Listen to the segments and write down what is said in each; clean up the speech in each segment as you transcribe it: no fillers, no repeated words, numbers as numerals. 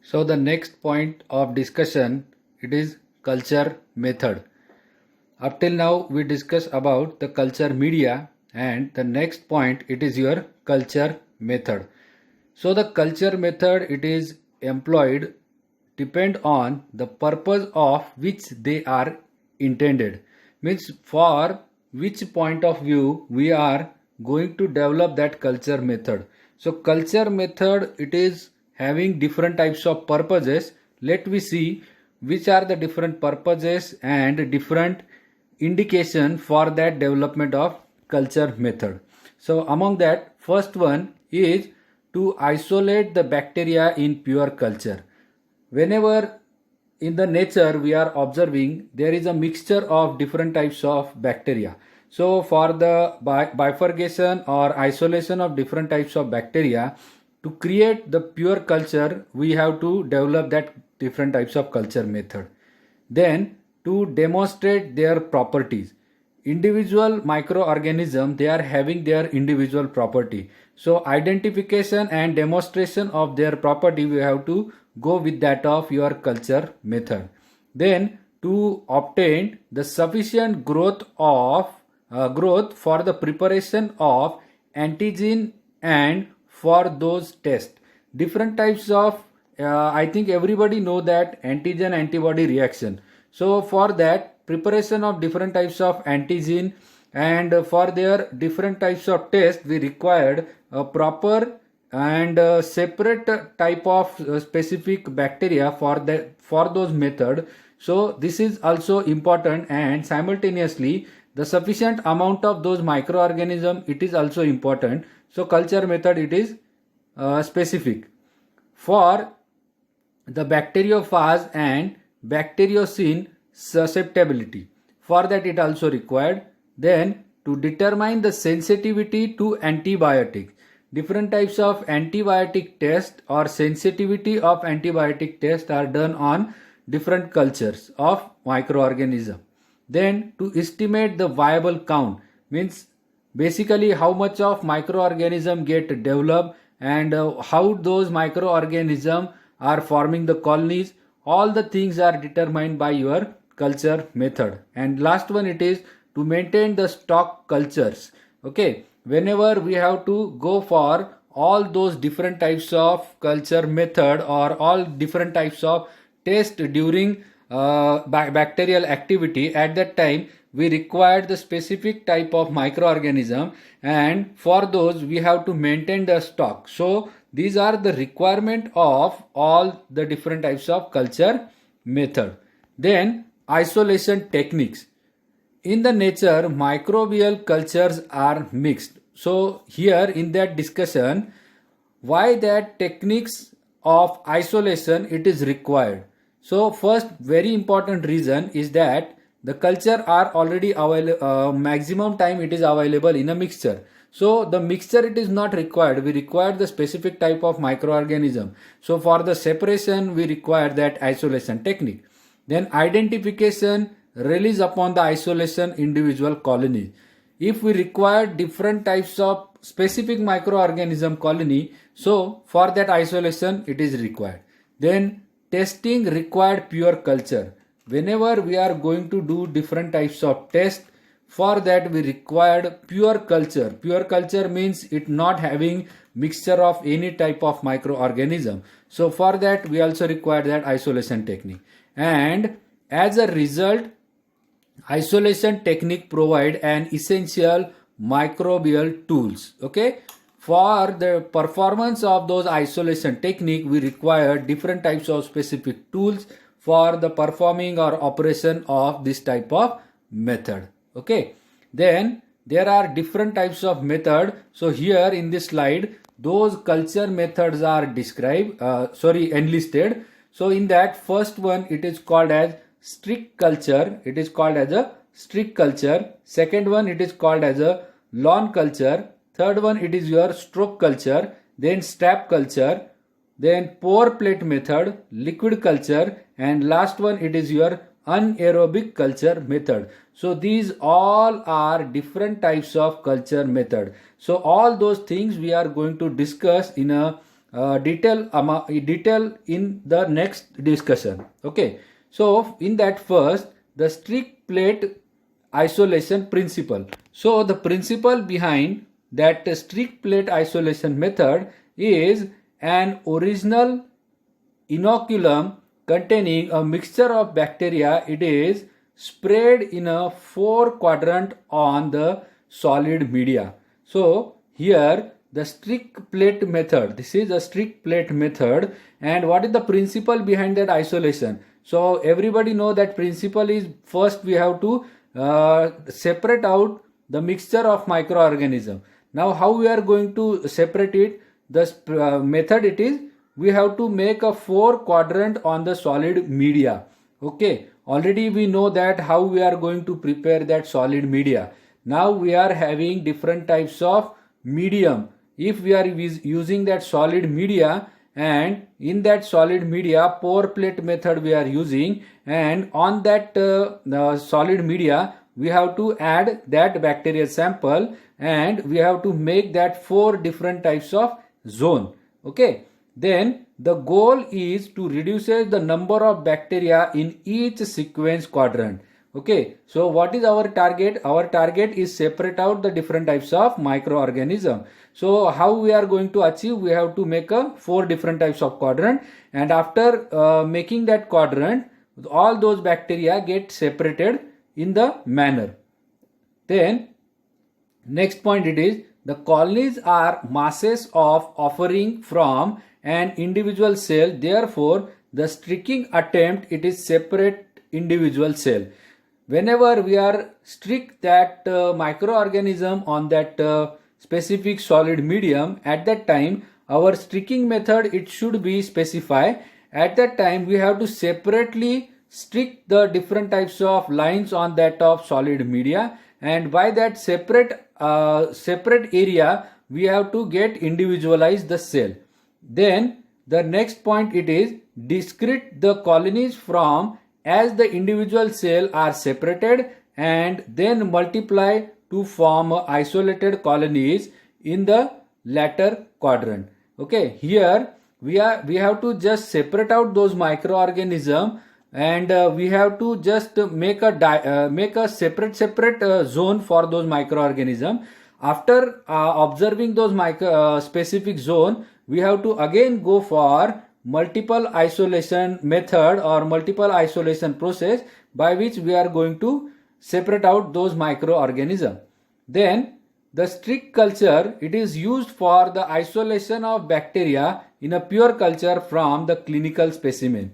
So the next point of discussion, it is culture method. Up till now we discussed about the culture media, and the next point it is your culture method. So the culture method it is employed depend on the purpose of which they are intended. Means for which point of view we are going to develop that culture method. So culture method it is having different types of purposes. Let me see which are the different purposes and different indication for that development of culture method. So among that, first one is to isolate the bacteria in pure culture. Whenever in the nature we are observing there is a mixture of different types of bacteria. So for the bifurcation or isolation of different types of bacteria, to create the pure culture we have to develop that different types of culture method. Then to demonstrate their properties, individual microorganism they are having their individual property, so identification and demonstration of their property we have to go with that of your culture method. Then to obtain the sufficient growth for the preparation of antigen and for those tests, different types of I think everybody know that antigen antibody reaction. So for that preparation of different types of antigen and for their different types of test we required a proper and separate type of specific bacteria for those method. So this is also important, and simultaneously the sufficient amount of those microorganism it is also important. So culture method it is specific for the bacteriophage and bacteriocin susceptibility. For that it also required. Then to determine the sensitivity to antibiotic, different types of antibiotic test or sensitivity of antibiotic test are done on different cultures of microorganism. Then to estimate the viable count, means basically how much of microorganism get developed and how those microorganism are forming the colonies. All the things are determined by your culture method. And last one it is to maintain the stock cultures. Okay, whenever we have to go for all those different types of culture method or all different types of test during bacterial activity, at that time we required the specific type of microorganism, and for those we have to maintain the stock. So these are the requirement of all the different types of culture method. Then isolation techniques. In the nature microbial cultures are mixed. So here in that discussion why that techniques of isolation it is required. So first very important reason is that the culture are already available, maximum time it is available in a mixture. So the mixture it is not required, we require the specific type of microorganism. So for the separation we require that isolation technique. Then identification release upon the isolation individual colony. If we require different types of specific microorganism colony, so for that isolation it is required. Then testing required pure culture. Whenever we are going to do different types of test, for that we required pure culture. Pure culture means it not having mixture of any type of microorganism. So for that we also require that isolation technique. And as a result, isolation technique provide an essential microbial tools. Okay, for the performance of those isolation technique we require different types of specific tools for the performing or operation of this type of method. Okay, then there are different types of method. So here in this slide those culture methods are described enlisted. So in that first one it is called as strict culture, it is called as a strict culture. Second one it is called as a lawn culture. Third one it is your stroke culture. Then strap culture. Then pour plate method, liquid culture, and last one it is your anaerobic culture method. So these all are different types of culture method. So all those things we are going to discuss in a detail in the next discussion. Okay, so in that first, the strict plate isolation principle. So the principle behind that strict plate isolation method is an original inoculum containing a mixture of bacteria. It is spread in a 4 quadrant on the solid media. So here the strict plate method, this is a strict plate method, and what is the principle behind that isolation? So everybody know that principle is, first we have to separate out the mixture of microorganism. Now how we are going to separate it? The method it is, we have to make a 4 quadrant on the solid media. Okay, already we know that how we are going to prepare that solid media. Now we are having different types of medium. If we are using that solid media, and in that solid media pour plate method we are using, and on that solid media we have to add that bacterial sample, and we have to make that 4 different types of zone. Okay, then the goal is to reduce the number of bacteria in each sequence quadrant. Okay, so what is our target? Our target is separate out the different types of microorganism. So how we are going to achieve? We have to make a 4 different types of quadrant, and after making that quadrant, all those bacteria get separated in the manner. Then next point it is, the colonies are masses of offering from an individual cell. Therefore the streaking attempt, it is separate individual cell. Whenever we are streak that microorganism on that specific solid medium, at that time our streaking method, it should be specified. At that time we have to separately streak the different types of lines on that of solid media, and by that separate area we have to get individualize the cell. Then the next point it is, discrete the colonies from, as the individual cell are separated and then multiply to form isolated colonies in the latter quadrant. Okay, here we have to just separate out those microorganisms, and we have to just make a separate zone for those microorganisms. After observing those specific zone, we have to again go for multiple isolation method or multiple isolation process, by which we are going to separate out those microorganisms. Then the strict culture, it is used for the isolation of bacteria in a pure culture from the clinical specimen.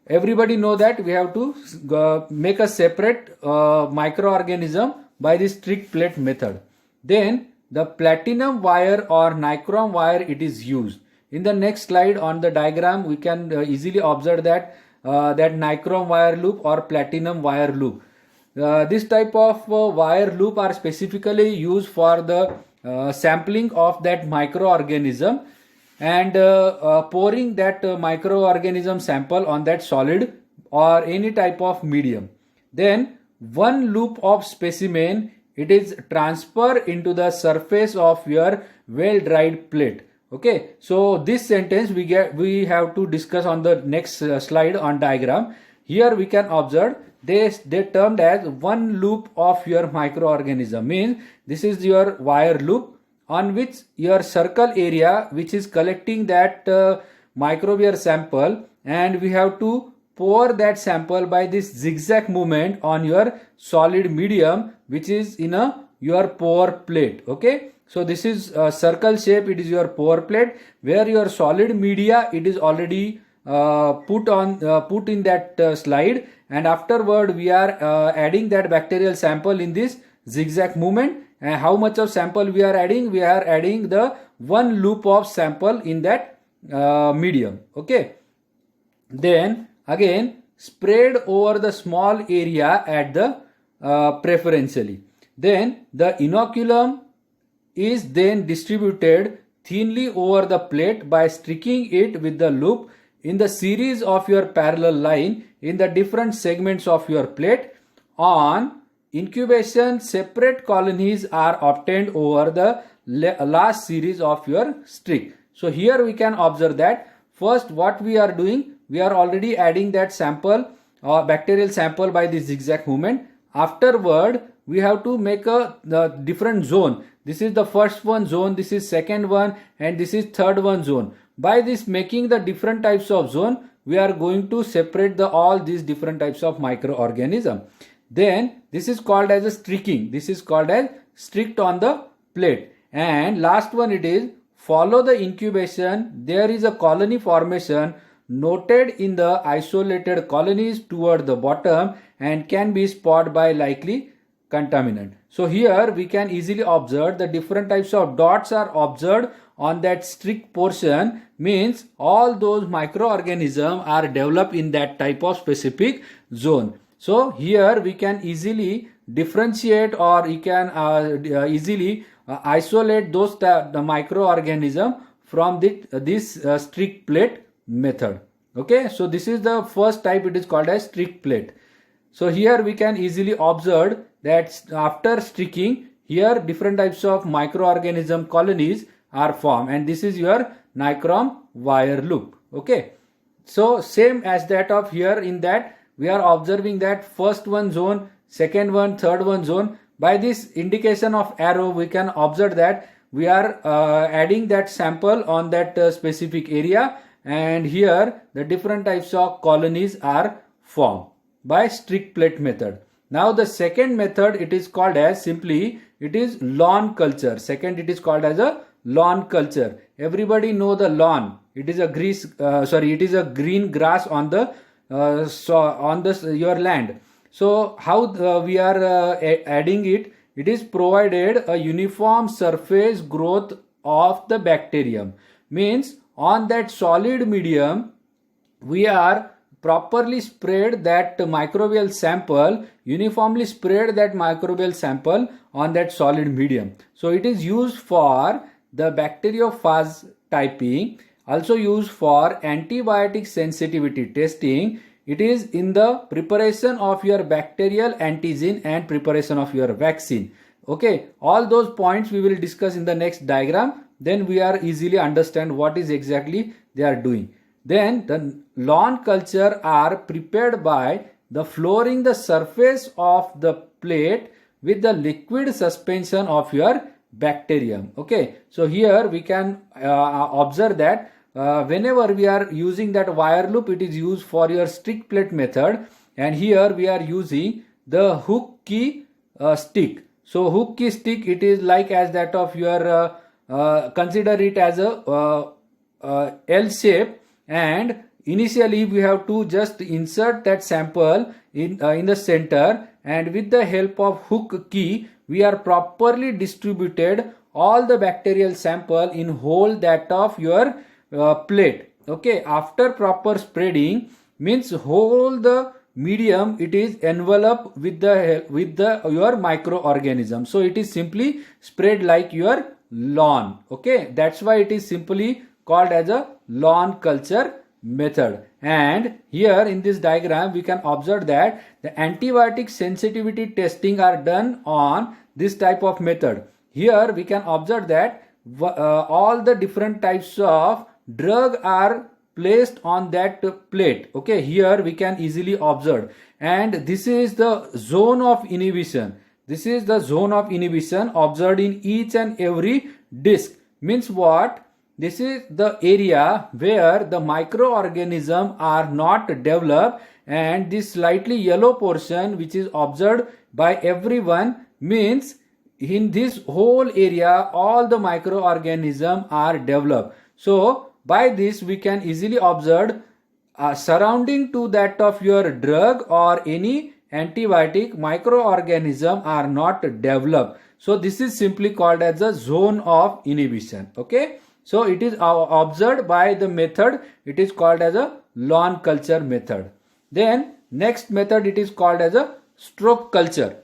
Everybody know that we have to make a separate microorganism by the strict plate method. Then the platinum wire or nichrome wire, it is used. In the next slide on the diagram we can easily observe that that nichrome wire loop or platinum wire loop. This type of wire loop are specifically used for the sampling of that microorganism, and pouring that microorganism sample on that solid or any type of medium. Then one loop of specimen, it is transfer into the surface of your well dried plate. Okay, so this sentence we have to discuss on the next slide on diagram. Here we can observe they termed as one loop of your microorganism, means this is your wire loop on which your circle area which is collecting that microbial sample, and we have to pour that sample by this zigzag movement on your solid medium which is in your pour plate. Okay, so this is a circle shape, it is your pour plate where your solid media, it is already put in that slide, and afterward we are adding that bacterial sample in this zigzag movement. And how much of sample we are adding? We are adding the one loop of sample in that medium. Okay, then again spread over the small area at the preferentially. Then the inoculum is then distributed thinly over the plate by streaking it with the loop in the series of your parallel line in the different segments of your plate. On incubation, separate colonies are obtained over the last series of your streak. So here we can observe that first what we are doing, we are already adding that sample or bacterial sample by this zigzag movement. Afterward, we have to make the different zone. This is the first one zone, this is second one, and this is third one zone. By this making the different types of zone, we are going to separate all these different types of microorganism. Then this is called as a streaking. This is called as streaked on the plate. And last one, it is follow the incubation. There is a colony formation noted in the isolated colonies toward the bottom and can be spotted by likely contaminant. So here we can easily observe the different types of dots are observed on that streak portion, means all those microorganisms are developed in that type of specific zone. So here we can easily differentiate, or you can easily isolate those the microorganism from this streak plate method. Okay, so this is the first type, it is called as streak plate. So here we can easily observe that after streaking, here different types of microorganism colonies are formed, and this is your nichrome wire loop. Okay, so same as that of here, in that we are observing that first one zone, second one, third one zone. By this indication of arrow, we can observe that we are adding that sample on that specific area, and here the different types of colonies are formed by streak plate method. Now the second method, it is called as simply, it is lawn culture. Second, it is called as a lawn culture. Everybody know the lawn. It is a it is a green grass on the your land. So how we are adding it? It is provided a uniform surface growth of the bacterium. Means on that solid medium, we are properly spread that microbial sample, uniformly spread that microbial sample on that solid medium. So it is used for the bacteriophage typing, also used for antibiotic sensitivity testing. It is in the preparation of your bacterial antigen and preparation of your vaccine. Okay, all those points we will discuss in the next diagram. Then we are easily understand what is exactly they are doing. Then the lawn culture are prepared by the flooring the surface of the plate with the liquid suspension of your bacterium. Okay, so here we can observe that whenever we are using that wire loop, it is used for your streak plate method, and here we are using the hook key stick. So hook key stick, it is like as that of your consider it as a L shape, and initially we have to just insert that sample in the center, and with the help of hook key we are properly distributed all the bacterial sample in whole that of your plate. Okay, after proper spreading, means whole the medium, it is enveloped with the your microorganism. So it is simply spread like your lawn. Okay, that's why it is simply called as a lawn culture method. And here in this diagram we can observe that the antibiotic sensitivity testing are done on this type of method. Here we can observe that all the different types of drug are placed on that plate. Okay, here we can easily observe, and this is the zone of inhibition. This is the zone of inhibition observed in each and every disc. Means what? This is the area where the microorganisms are not developed, and this slightly yellow portion which is observed by everyone, means in this whole area all the microorganisms are developed. So by this we can easily observe surrounding to that of your drug or any antibiotic, microorganism are not developed. So this is simply called as a zone of inhibition. Okay, so it is observed by the method, it is called as a lawn culture method. Then next method, it is called as a stroke culture.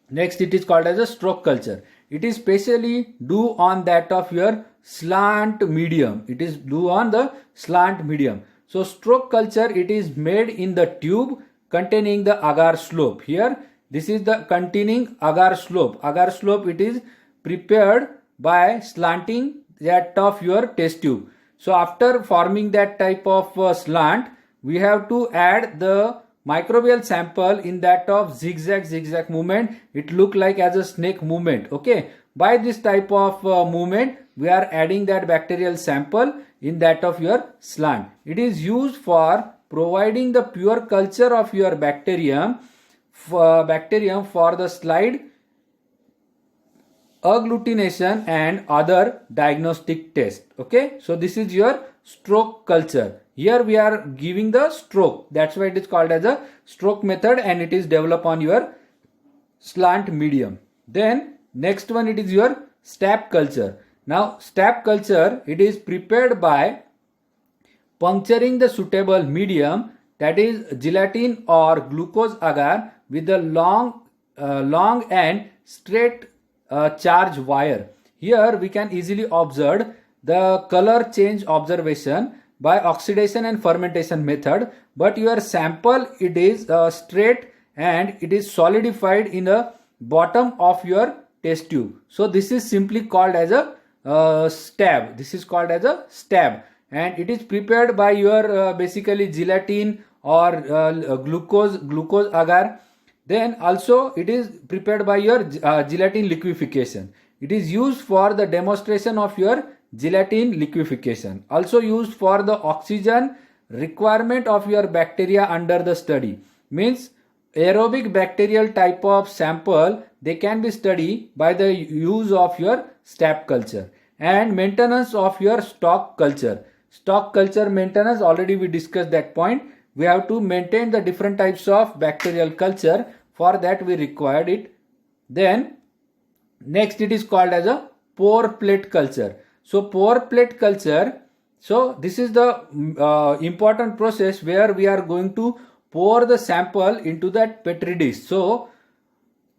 Next it is called as a stroke culture. It is specially do on that of your slant medium. It is do on the slant medium. So stroke culture, it is made in the tube containing the agar slope. Here this is the containing agar slope. Agar slope, it is prepared by slanting that of your test tube. So after forming that type of slant, we have to add the microbial sample in that of zigzag movement. It look like as a snake movement. Okay, by this type of movement we are adding that bacterial sample in that of your slant. It is used for providing the pure culture of your bacterium for the slide agglutination and other diagnostic tests. Okay, so this is your stroke culture. Here we are giving the stroke, that's why it is called as a stroke method, and it is developed on your slant medium. Then next one, it is your stab culture. Now stab culture, it is prepared by puncturing the suitable medium, that is gelatin or glucose agar, with a long and straight charge wire. Here we can easily observe the color change observation by oxidation and fermentation method, but your sample, it is straight and it is solidified in the bottom of your test tube. So this is simply called as a stab. This is called as a stab, and it is prepared by your basically gelatin or glucose agar. Then also it is prepared by your gelatin liquefaction. It is used for the demonstration of your gelatin liquefaction. Also used for the oxygen requirement of your bacteria under the study. Means aerobic bacterial type of sample, they can be studied by the use of your stab culture. And maintenance of your stock culture. Stock culture maintenance, already we discussed that point. We have to maintain the different types of bacterial culture. For that we required it. Then next it is called as a pour plate culture. So pour plate culture, so this is the important process where we are going to pour the sample into that petri dish. So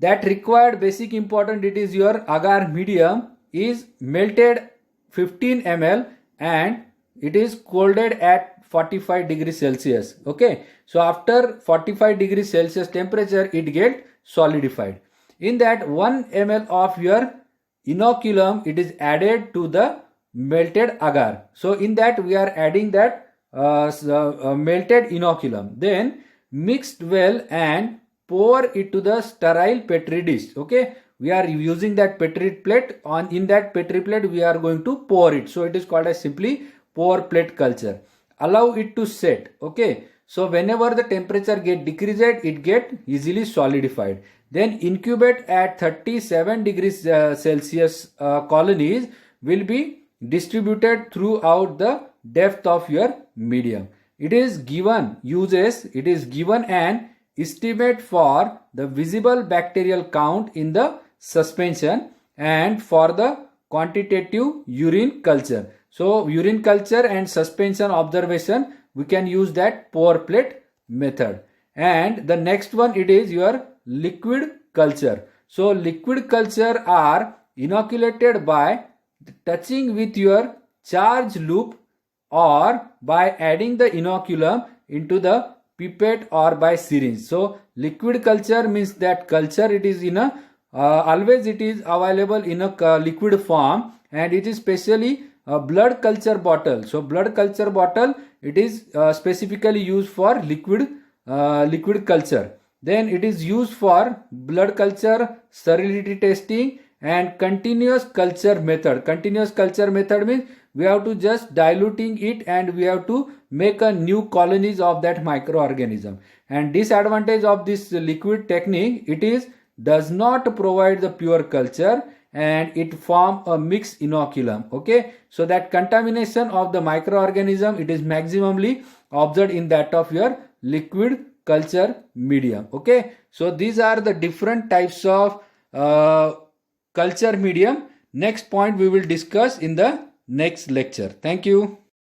that required basic important, it is your agar medium is melted 15 ml and it is colded at 45 degrees Celsius. Okay, so after 45 degrees Celsius temperature, it get solidified. In that 1 ml of your inoculum, it is added to the melted agar. So in that we are adding that melted inoculum. Then mixed well and pour it to the sterile petri dish. Okay, we are using that petri plate. In that petri plate we are going to pour it. So it is called as simply pour plate culture. Allow it to set. Okay, so whenever the temperature get decreased, it get easily solidified. Then incubate at 37 degrees Celsius. Colonies will be distributed throughout the depth of your medium. It is given an estimate for the visible bacterial count in the suspension and for the quantitative urine culture. So urine culture and suspension observation, we can use that pour plate method. And the next one, it is your liquid culture. So liquid culture are inoculated by touching with your charge loop or by adding the inoculum into the pipette or by syringe. So liquid culture means that culture, it is in a always it is available in a liquid form, and it is specially a blood culture bottle. So blood culture bottle, it is specifically used for liquid culture. Then it is used for blood culture, sterility testing and continuous culture method. Continuous culture method means we have to just diluting it and we have to make a new colonies of that microorganism. And disadvantage of this liquid technique, it is does not provide the pure culture and it form a mixed inoculum. Okay, so that contamination of the microorganism, it is maximally observed in that of your liquid culture medium. Okay, so these are the different types of culture medium. Next point we will discuss in the next lecture. Thank you.